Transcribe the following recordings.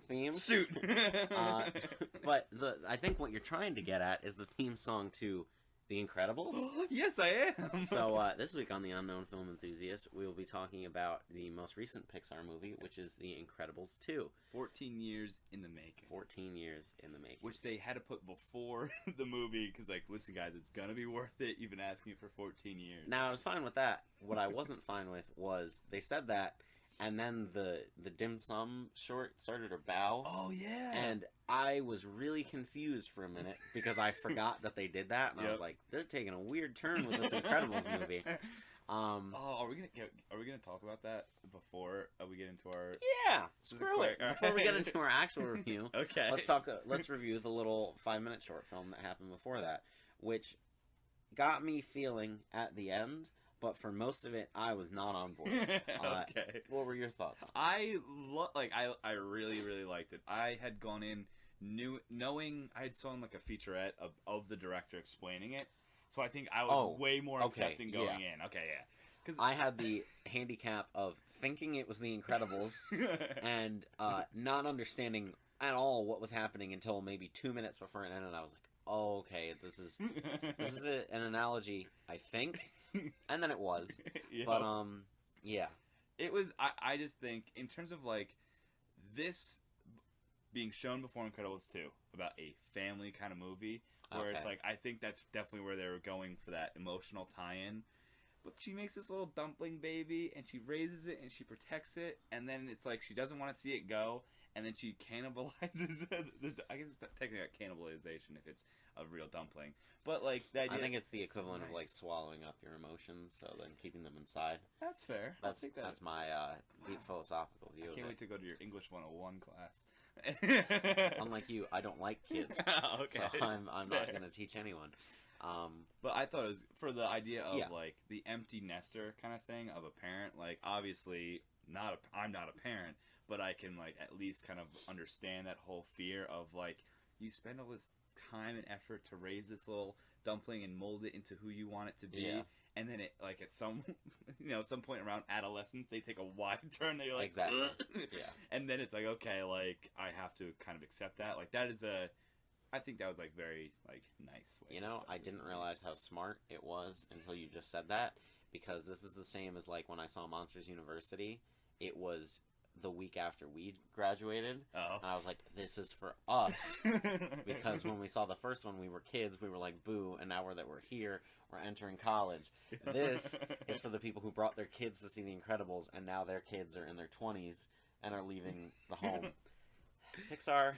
theme. Shoot! But I think what you're trying to get at is the theme song to The Incredibles. Yes, I am! So this week on The Unknown Film Enthusiast, we will be talking about the most recent Pixar movie, which is The Incredibles 2. 14 years in the making. 14 years in the making. Which they had to put before the movie, because, like, listen, guys, it's gonna be worth it. You've been asking it for 14 years. Now, I was fine with that. What I wasn't fine with was they said that, and then the dim sum short started to bow. Oh, yeah! And I was really confused for a minute because I forgot that they did that, and I was like, they're taking a weird turn with this Incredibles movie. Are we gonna talk about that before we get into our? Yeah, screw it. Before we get into our actual review, okay, let's review the little 5-minute short film that happened before that, which got me feeling at the end. But for most of it, I was not on board. Okay. What were your thoughts on it? I really liked it. I had gone in knowing I had saw like a featurette of the director explaining it, so I think I was way more accepting going in. Okay, yeah. Because I had the handicap of thinking it was The Incredibles and not understanding at all what was happening until maybe 2 minutes before it ended. And I was like, oh, okay, this is an analogy, I think. And then it was. Yep. But, yeah. It was, I just think, in terms of, like, this being shown before Incredibles 2, about a family kind of movie, where it's like, I think that's definitely where they were going for that emotional tie-in. But she makes this little dumpling baby, and she raises it, and she protects it, and then it's like she doesn't want to see it go, and then she cannibalizes it. I guess it's not technically a cannibalization if it's a real dumpling. But, like, the idea... I think it's the equivalent of, like, swallowing up your emotions, so then keeping them inside. That's fair. That's my deep philosophical view of it. I can't wait to go to your English 101 class. Unlike you, I don't like kids. Okay. So I'm not going to teach anyone. But I thought it was, for the idea of, like, the empty nester kind of thing of a parent, like, obviously... I'm not a parent, but I can, like, at least kind of understand that whole fear of, like, you spend all this time and effort to raise this little dumpling and mold it into who you want it to be, and then it, like, at some some point around adolescence, they take a wide turn that you're like, exactly. Yeah. And then it's like, okay, like, I have to kind of accept that. Like, that is I think that was, like, very, like, nice way. I didn't realize how smart it was until you just said that, because this is the same as, like, when I saw Monsters University. It was the week after we graduated, and I was like, this is for us, because when we saw the first one, we were kids, we were like, boo, and now we're here, we're entering college. This is for the people who brought their kids to see The Incredibles, and now their kids are in their 20s and are leaving the home. Pixar,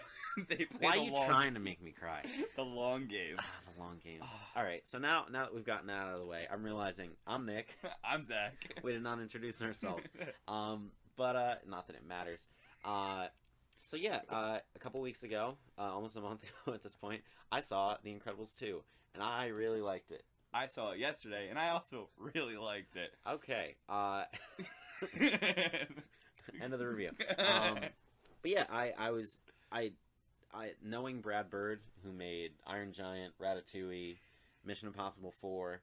why are you trying to make me cry? The long game. The long game. Alright, so now that we've gotten that out of the way, I'm realizing I'm Nick. I'm Zach. We did not introduce ourselves. But not that it matters. So yeah, a couple weeks ago, almost a month ago at this point, I saw The Incredibles 2, and I really liked it. I saw it yesterday, and I also really liked it. Okay. End of the review. But yeah, I knowing Brad Bird, who made Iron Giant, Ratatouille, Mission Impossible 4,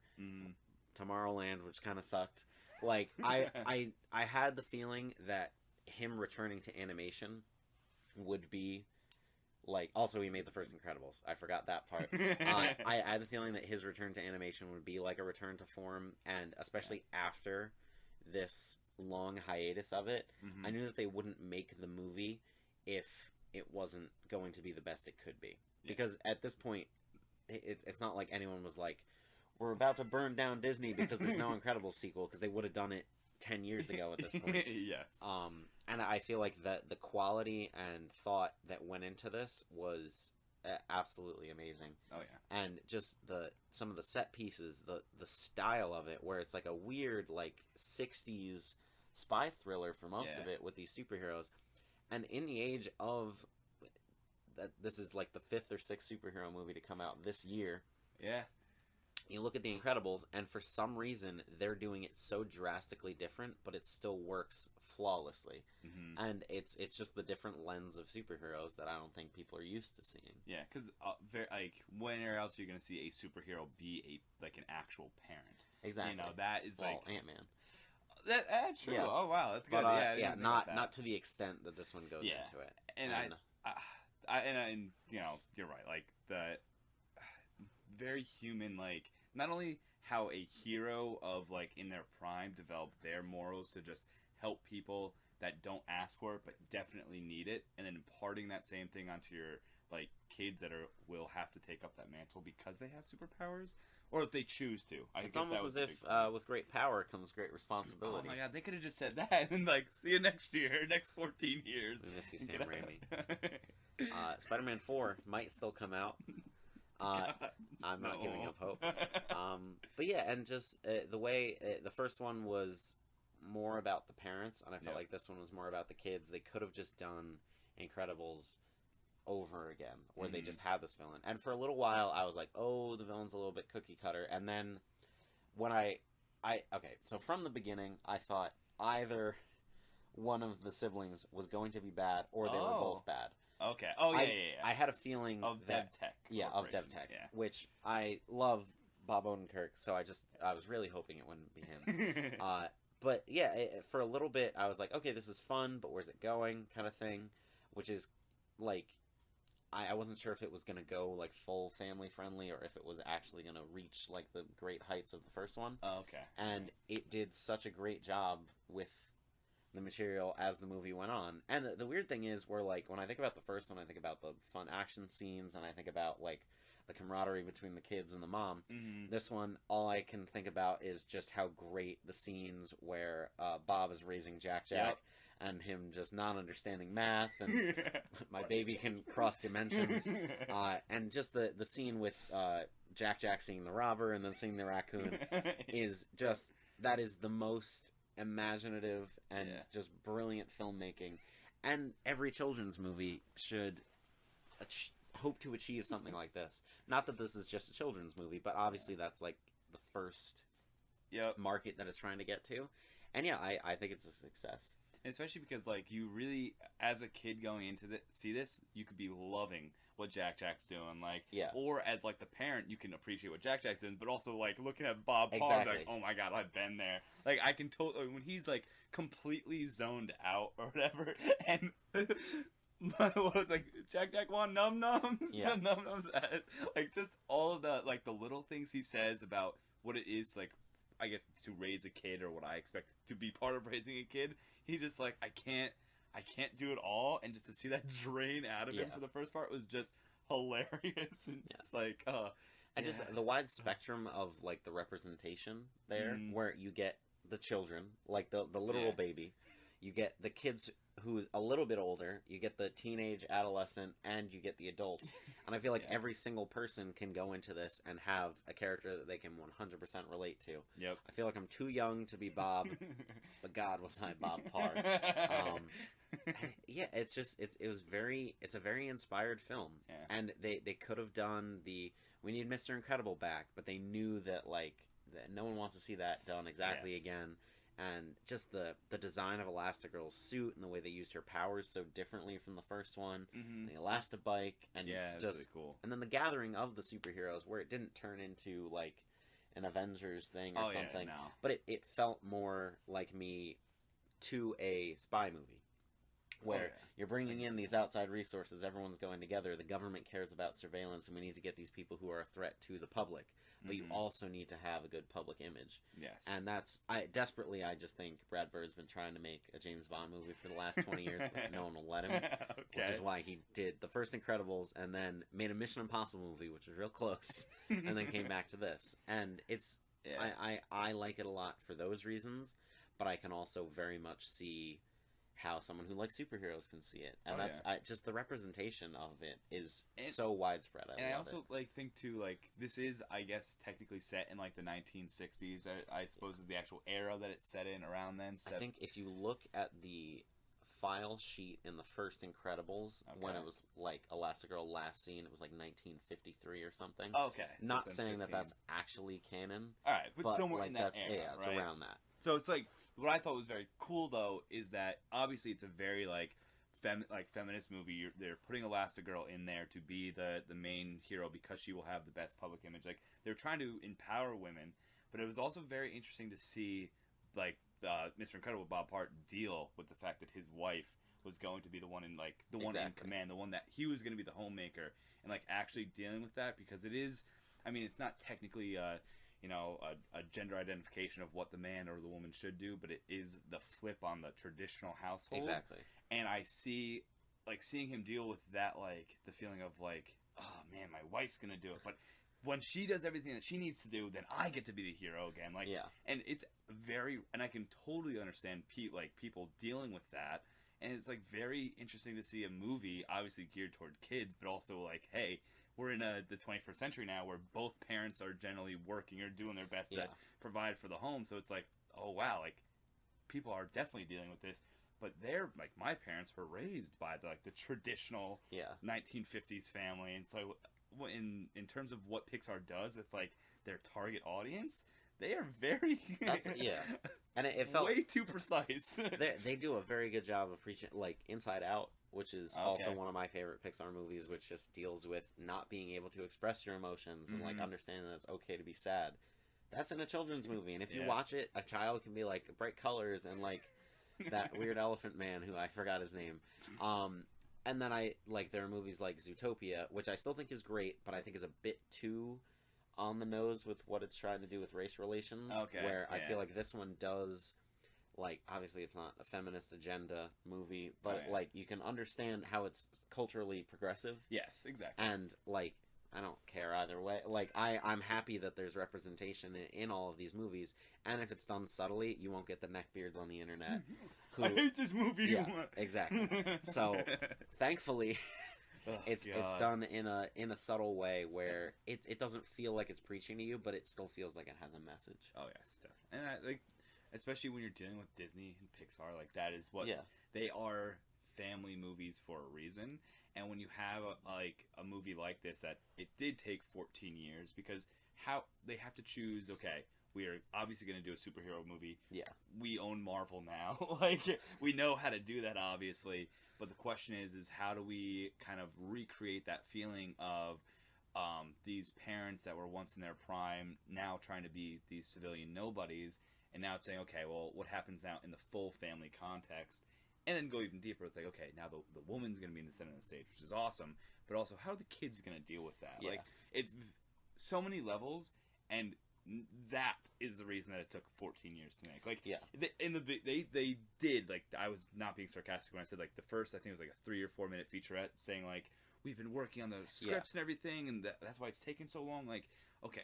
Tomorrowland, which kind of sucked. Like, I had the feeling that him returning to animation would be, like, also he made the first Incredibles. I forgot that part. I had the feeling that his return to animation would be like a return to form, and especially after this long hiatus of it, I knew that they wouldn't make the movie if it wasn't going to be the best it could be. Because at this point, it's not like anyone was like, we're about to burn down Disney because there's no Incredibles sequel, because they would have done it 10 years ago at this point. Yes. And I feel like that the quality and thought that went into this was absolutely amazing. Oh yeah. And just some of the set pieces, the style of it, where it's like a weird, like, 60s spy thriller for most of it with these superheroes. And in the age of that, this is like the 5th or 6th superhero movie to come out this year. Yeah. You look at The Incredibles, and for some reason, they're doing it so drastically different, but it still works flawlessly. And it's just the different lens of superheroes that I don't think people are used to seeing. Yeah, because like, where else are you going to see a superhero be an actual parent? Exactly. That is like Ant-Man. That's true. Yeah. Oh wow, that's good. But, Yeah, not to the extent that this one goes into it. And you know, you're right. Like the very human, like not only how a hero of like in their prime develop their morals to just help people that don't ask for it but definitely need it, and then imparting that same thing onto your like kids that will have to take up that mantle because they have superpowers, or if they choose to. It's almost as if with great power comes great responsibility. Oh my god, they could have just said that and like, see you next year, next 14 years. We're gonna see Sam Raimi. Spider-Man 4 might still come out. I'm not giving up hope. But yeah, and just the way the first one was more about the parents, and I felt like this one was more about the kids. They could have just done Incredibles over again, where they just had this villain. And for a little while, I was like, oh, the villain's a little bit cookie cutter. And then when okay, so from the beginning, I thought either one of the siblings was going to be bad, or they were both bad. Okay. Oh, yeah. I had a feeling of that... DevTech. Yeah, of DevTech, which I love Bob Odenkirk, so I was really hoping it wouldn't be him. But yeah, for a little bit, I was like, okay, this is fun, but where's it going, kind of thing, which is, like, I wasn't sure if it was going to go, like, full family-friendly, or if it was actually going to reach, like, the great heights of the first one. Oh, okay. And it did such a great job with the material as the movie went on. And the weird thing is, where, like, when I think about the first one, I think about the fun action scenes, and I think about, like, the camaraderie between the kids and the mom. This one, all I can think about is just how great the scenes where Bob is raising Jack, and him just not understanding math, and my baby can cross dimensions, and just the scene with Jack seeing the robber and then seeing the raccoon is just, that is the most imaginative and just brilliant filmmaking. And every children's movie should hope to achieve something like this. Not that this is just a children's movie, but obviously that's like the first market that it's trying to get to. And yeah, I think it's a success. And especially because, like, you really, as a kid going into see this, you could be loving what Jack's doing, like, or as, like, the parent, you can appreciate what Jack's doing, but also, like, looking at Bob Parr, like, oh my god, I've been there. Like, I can totally, when he's, like, completely zoned out or whatever, and... like Jack want num-nums? Yeah. Num-nums. Like, just all of the, like, the little things he says about what it is, like, I guess, to raise a kid, or what I expect to be part of raising a kid. He's just like, I can't do it all, and just to see that drain out of him for the first part was just hilarious. And just like, and just the wide spectrum of, like, the representation there, where you get the children, like the literal baby, you get the kids who's a little bit older, you get the teenage, adolescent, and you get the adults. And I feel like every single person can go into this and have a character that they can 100% relate to. Yep. I feel like I'm too young to be Bob, but God, was I Bob Parr. Yeah, it's a very inspired film. Yeah. And they could have done we need Mr. Incredible back, but they knew that, like, that no one wants to see that done exactly again. And just the design of Elastigirl's suit and the way they used her powers so differently from the first one, the Elastibike, and just really cool. And then the gathering of the superheroes, where it didn't turn into like an Avengers thing or something, but it felt more like me to a spy movie, where you're bringing in these outside resources, everyone's going together, the government cares about surveillance, and we need to get these people who are a threat to the public. But you also need to have a good public image. Yes. And I just think Brad Bird's been trying to make a James Bond movie for the last 20 years, but no one will let him. Which is why he did the first Incredibles, and then made a Mission Impossible movie, which was real close, and then came back to this. And it's, I like it a lot for those reasons, but I can also very much see how someone who likes superheroes can see it, and just the representation of it is so widespread. I also think too, like, this is, I guess, technically set in like the 1960s. I suppose is the actual era that it's set in around then. I think if you look at the file sheet in the first Incredibles, when it was like Elastigirl last seen, it was like 1953 or something. Okay, not saying that that's actually canon. All right, but somewhere like, in that era, it's around that. So it's like, what I thought was very cool, though, is that obviously it's a very, like, feminist movie. They're putting Elastigirl in there to be the main hero because she will have the best public image. Like, they're trying to empower women, but it was also very interesting to see, like, Mr. Incredible, Bob Parr, deal with the fact that his wife was going to be the one in like the one in command, the one that he was going to be the homemaker, and like actually dealing with that, because it is, I mean, it's not technically a gender identification of what the man or the woman should do, but it is the flip on the traditional household. Exactly. And I see, like, seeing him deal with that, like, the feeling of, like, oh, man, my wife's gonna do it, but when she does everything that she needs to do, then I get to be the hero again. Like, yeah. And it's very, and I can totally understand, people dealing with that, and it's, like, very interesting to see a movie, obviously geared toward kids, but also, like, hey, we're in the 21st century now where both parents are generally working or doing their best to provide for the home. So it's like, oh, wow, like, people are definitely dealing with this. But they're, like, my parents were raised by, the traditional 1950s family. And so in terms of what Pixar does with, like, their target audience, they are very... And it felt... way too precise. They do a very good job of preaching, like, Inside Out, which is also one of my favorite Pixar movies, which just deals with not being able to express your emotions and, like, understanding that it's okay to be sad. That's in a children's movie, and if you watch it, a child can be, like, bright colors and, like, that weird elephant man who I forgot his name. And then there are movies like Zootopia, which I still think is great, but I think is a bit too on the nose with what it's trying to do with race relations. Where I feel like this one does... Like, obviously it's not a feminist agenda movie, but, like, you can understand how it's culturally progressive. Yes, exactly. And, like, I don't care either way. Like, I'm happy that there's representation in all of these movies, and if it's done subtly, you won't get the neckbeards on the internet. I hate this movie! Yeah, exactly. So, thankfully... It's done in a subtle way where it doesn't feel like it's preaching to you, but it still feels like it has a message. Oh, yes, definitely. And especially when you're dealing with Disney and Pixar, like, that is what they are, family movies for a reason. And when you have a movie like this that it did take 14 years, because how they have to choose, okay, we are obviously going to do a superhero movie. Yeah. We own Marvel now. Like, we know how to do that, obviously. But the question is how do we kind of recreate that feeling of these parents that were once in their prime now trying to be these civilian nobodies, and now it's saying, okay, well, what happens now in the full family context? And then go even deeper. It's like, okay, now the woman's going to be in the center of the stage, which is awesome. But also, how are the kids going to deal with that? Yeah. Like, it's so many levels, and that is the reason that it took 14 years to make. Like, they did, like, I was not being sarcastic when I said, like, the first, I think it was like a 3 or 4 minute featurette saying, like, we've been working on the scripts and everything, and that's why it's taken so long. Like, okay,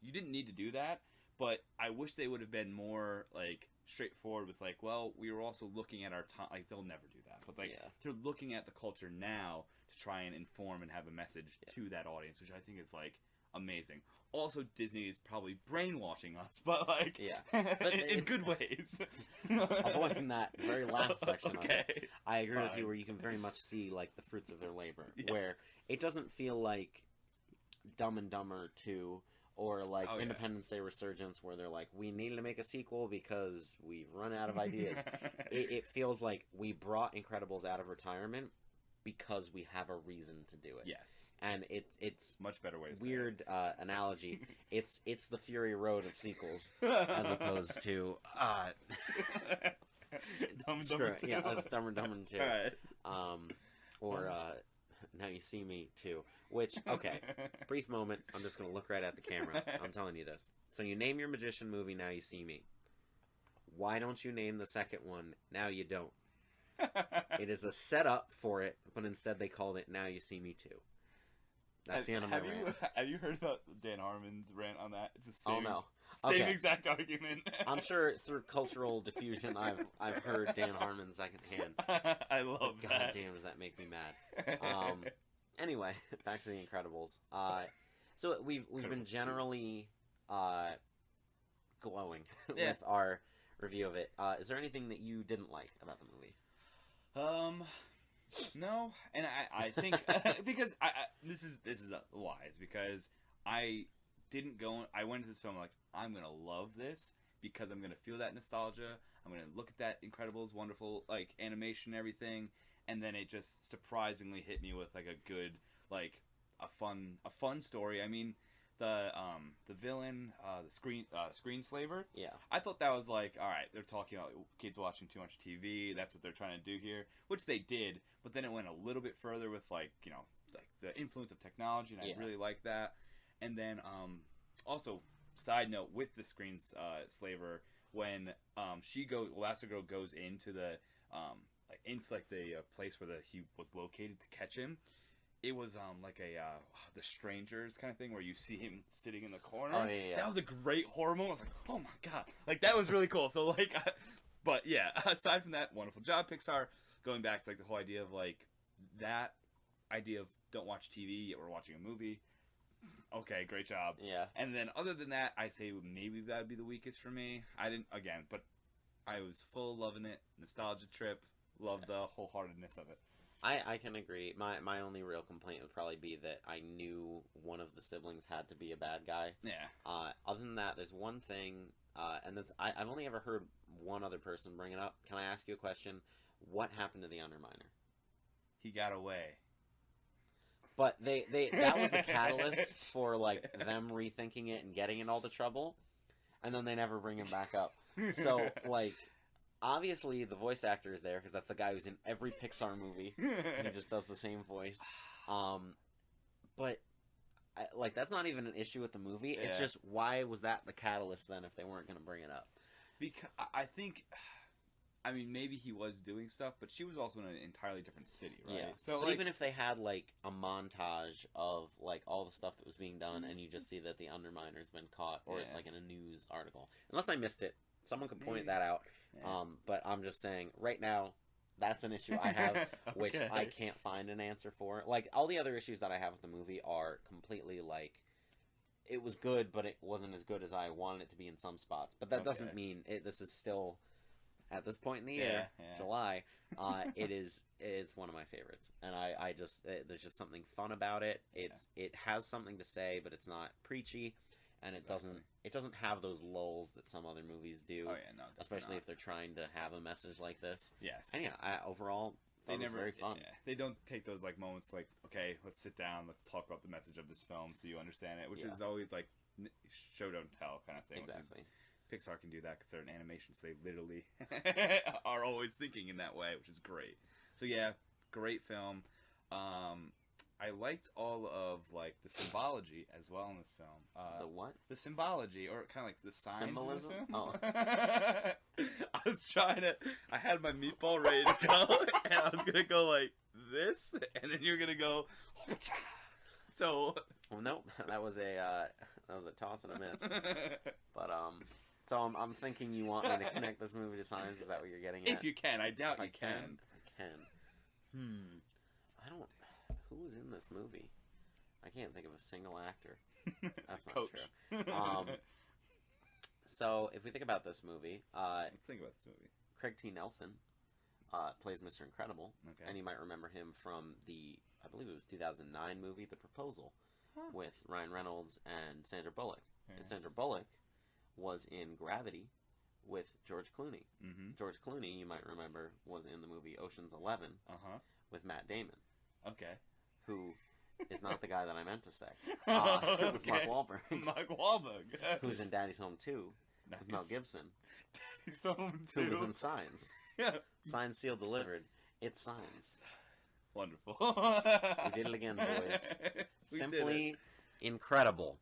you didn't need to do that. But I wish they would have been more, like, straightforward with, like, well, we were also looking at our time. Like, they'll never do that. But, like, they're looking at the culture now to try and inform and have a message to that audience, which I think is, like, amazing. Also, Disney is probably brainwashing us, but, like, but in good ways. Avoiding that very last section of it, I agree with you, where you can very much see, like, the fruits of their labor. Yes. Where it doesn't feel like Dumb and Dumber 2... Or, like, Independence Day Resurgence, where they're like, we needed to make a sequel because we've run out of ideas. It feels like we brought Incredibles out of retirement because we have a reason to do it. Yes. And it's... Much better way to weird analogy. It's the Fury Road of sequels, as opposed to... Dumb and Dumber 2. Yeah, that's Dumb and Dumber 2. All right. Now You See Me too, which, okay, brief moment, I'm just going to look right at the camera. I'm telling you this. So you name your magician movie Now You See Me. Why don't you name the second one Now You Don't? It is a setup for it, but instead they called it Now You See Me Too. That's the end of my rant. Have you heard about Dan Harmon's rant on that? It's the same, no. Same exact argument. I'm sure through cultural diffusion I've heard Dan Harmon secondhand. I love that. God damn, does that make me mad. Anyway, back to The Incredibles. So we've been generally glowing with our review of it. Is there anything that you didn't like about the movie? No, and I think because this is wise, because I didn't go. I went to this film like, I'm gonna love this because I'm gonna feel that nostalgia. I'm gonna look at that Incredibles wonderful, like, animation and everything, and then it just surprisingly hit me with, like, a good, like, a fun story. I mean, the villain, the screenslaver. Yeah. I thought that was like, all right, they're talking about kids watching too much TV. That's what they're trying to do here, which they did. But then it went a little bit further with like the influence of technology, and I really like that. And then also side note with the screenslaver, when Elastigirl goes into the the place where he was located to catch him. It was like the Strangers kind of thing where you see him sitting in the corner. Oh, yeah. That was a great horror moment. I was like, oh my god, like that was really cool. So like, but yeah, aside from that, wonderful job, Pixar. Going back to like the whole idea of like that idea of don't watch TV yet we're watching a movie. Okay, great job. Yeah. And then other than that, I say maybe that would be the weakest for me. I didn't but I was full loving it. Nostalgia trip. Love the wholeheartedness of it. I can agree. My only real complaint would probably be that I knew one of the siblings had to be a bad guy. Yeah. Other than that, there's one thing, and that's I've only ever heard one other person bring it up. Can I ask you a question? What happened to the Underminer? He got away. But that was the catalyst for like them rethinking it and getting in all the trouble, and then they never bring him back up. So like. Obviously, the voice actor is there because that's the guy who's in every Pixar movie. He just does the same voice. But that's not even an issue with the movie. Yeah. It's just why was that the catalyst then if they weren't going to bring it up? Because I think, I mean, maybe he was doing stuff, but she was also in an entirely different city, right? Yeah. So but even if they had like a montage of like all the stuff that was being done, and you just see that the Underminer's been caught, or it's like in a news article, unless I missed it, someone could point that out. Yeah. But I'm just saying, right now, that's an issue I have, which I can't find an answer for. Like, all the other issues that I have with the movie are completely, like, it was good, but it wasn't as good as I wanted it to be in some spots. But that doesn't mean this is still, at this point in the year, July, it's one of my favorites. And I just, there's just something fun about it. It has something to say, but it's not preachy. And it doesn't have those lulls that some other movies do. Oh yeah, no, especially if they're trying to have a message like this. Yes. And overall, it was very fun. Yeah. They don't take those like moments like, okay, let's sit down, let's talk about the message of this film so you understand it, which is always like show don't tell kind of thing. Exactly. Pixar can do that because they're an animation, so they literally are always thinking in that way, which is great. So yeah, great film. I liked all of like the symbology as well in this film. The what? The symbology, or kind of like the signs. Symbolism. In this film. Oh. I was trying to. I had my meatball ready to go, and I was gonna go like this, and then you're gonna go. So. Well, nope. That was a toss and a miss. But so I'm thinking you want me to connect this movie to signs. Is that what you're getting at? If you can, I doubt you can. I can. I don't. Who was in this movie? I can't think of a single actor. That's not true. So, if we think about this movie... let's think about this movie. Craig T. Nelson plays Mr. Incredible. Okay. And you might remember him from I believe it was 2009 movie, The Proposal, with Ryan Reynolds and Sandra Bullock. And Sandra Bullock was in Gravity with George Clooney. Mm-hmm. George Clooney, you might remember, was in the movie Ocean's 11 with Matt Damon. Okay. Who is not the guy that I meant to say. With Mark Wahlberg. Mark Wahlberg. Who's in Daddy's Home 2 with Mel Gibson. Daddy's Home 2. Who was in Signs. Yeah. Signs, Sealed, Delivered. It's Signs. Wonderful. We did it again, boys. Simply incredible.